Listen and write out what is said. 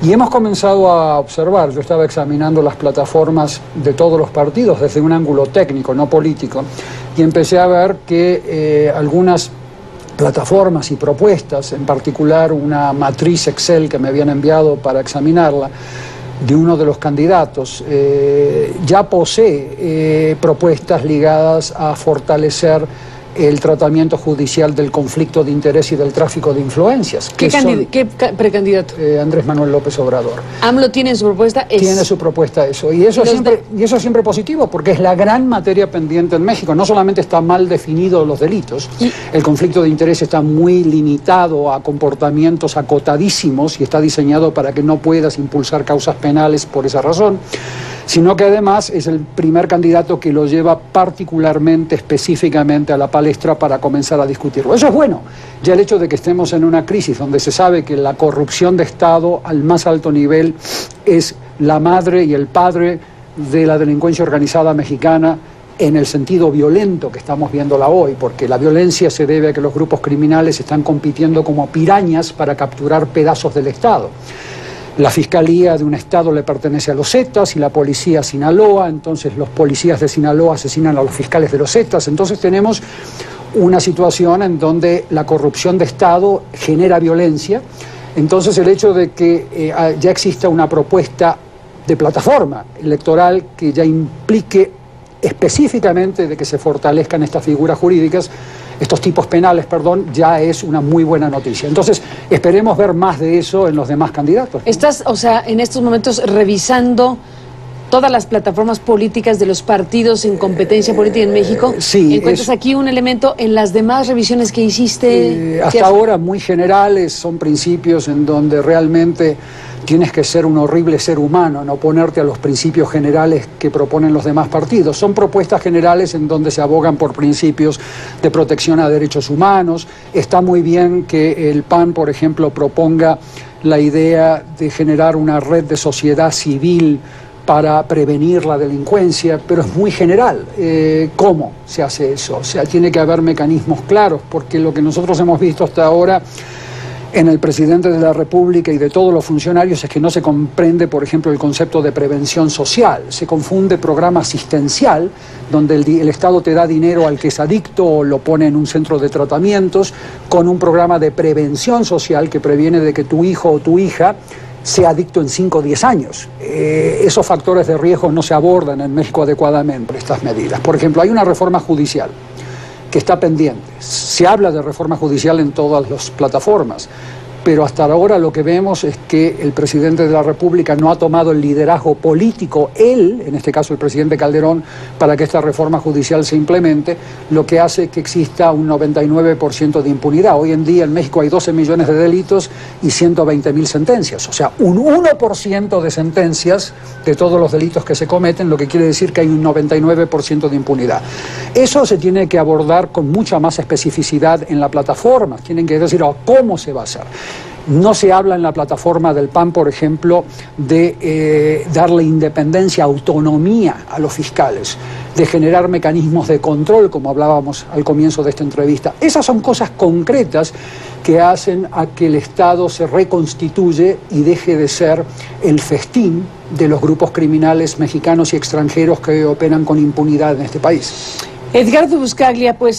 Y hemos comenzado a observar, yo estaba examinando las plataformas de todos los partidos desde un ángulo técnico, no político, y empecé a ver que algunas plataformas y propuestas, en particular una matriz Excel que me habían enviado para examinarla, de uno de los candidatos, ya posee propuestas ligadas a fortalecer el tratamiento judicial del conflicto de interés y del tráfico de influencias. ¿Qué precandidato? Andrés Manuel López Obrador. ¿AMLO tiene en su propuesta eso? Tiene su propuesta eso. Y eso es siempre positivo, porque es la gran materia pendiente en México. No solamente está mal definido los delitos, el conflicto de interés está muy limitado a comportamientos acotadísimos y está diseñado para que no puedas impulsar causas penales por esa razón, sino que además es el primer candidato que lo lleva particularmente, específicamente a la palestra para comenzar a discutirlo. Eso es bueno. Ya el hecho de que estemos en una crisis donde se sabe que la corrupción de Estado al más alto nivel es la madre y el padre de la delincuencia organizada mexicana en el sentido violento que estamos viéndola hoy, porque la violencia se debe a que los grupos criminales están compitiendo como pirañas para capturar pedazos del Estado. La Fiscalía de un Estado le pertenece a los Zetas y la Policía a Sinaloa, entonces los policías de Sinaloa asesinan a los fiscales de los Zetas. Entonces tenemos una situación en donde la corrupción de Estado genera violencia. Entonces el hecho de que ya exista una propuesta de plataforma electoral que ya implique específicamente de que se fortalezcan estas figuras jurídicas, estos tipos penales, perdón, ya es una muy buena noticia. Entonces, esperemos ver más de eso en los demás candidatos. ¿Estás, o sea, en estos momentos revisando todas las plataformas políticas de los partidos en competencia política en México? Sí. ¿Encuentras aquí un elemento en las demás revisiones que hiciste? Hasta ahora muy generales, son principios en donde realmente tienes que ser un horrible ser humano, no ponerte a los principios generales que proponen los demás partidos. Son propuestas generales en donde se abogan por principios de protección a derechos humanos. Está muy bien que el PAN, por ejemplo, proponga la idea de generar una red de sociedad civil para prevenir la delincuencia, pero es muy general. ¿Cómo se hace eso? O sea, tiene que haber mecanismos claros, porque lo que nosotros hemos visto hasta ahora en el presidente de la República y de todos los funcionarios es que no se comprende, por ejemplo, el concepto de prevención social. Se confunde programa asistencial, donde el Estado te da dinero al que es adicto o lo pone en un centro de tratamientos, con un programa de prevención social que previene de que tu hijo o tu hija sea adicto en 5 o 10 años. Esos factores de riesgo no se abordan en México adecuadamente por estas medidas. Por ejemplo, hay una reforma judicial que está pendiente. Se habla de reforma judicial en todas las plataformas, pero hasta ahora lo que vemos es que el presidente de la República no ha tomado el liderazgo político, él, en este caso el presidente Calderón, para que esta reforma judicial se implemente, lo que hace que exista un 99% de impunidad. Hoy en día en México hay 12 millones de delitos y 120.000 sentencias, o sea, un 1% de sentencias de todos los delitos que se cometen, lo que quiere decir que hay un 99% de impunidad. Eso se tiene que abordar con mucha más especificidad en la plataforma, tienen que decir cómo se va a hacer. No se habla en la plataforma del PAN, por ejemplo, de darle independencia, autonomía a los fiscales, de generar mecanismos de control, como hablábamos al comienzo de esta entrevista. Esas son cosas concretas que hacen a que el Estado se reconstituye y deje de ser el festín de los grupos criminales mexicanos y extranjeros que operan con impunidad en este país. Edgardo Buscaglia, pues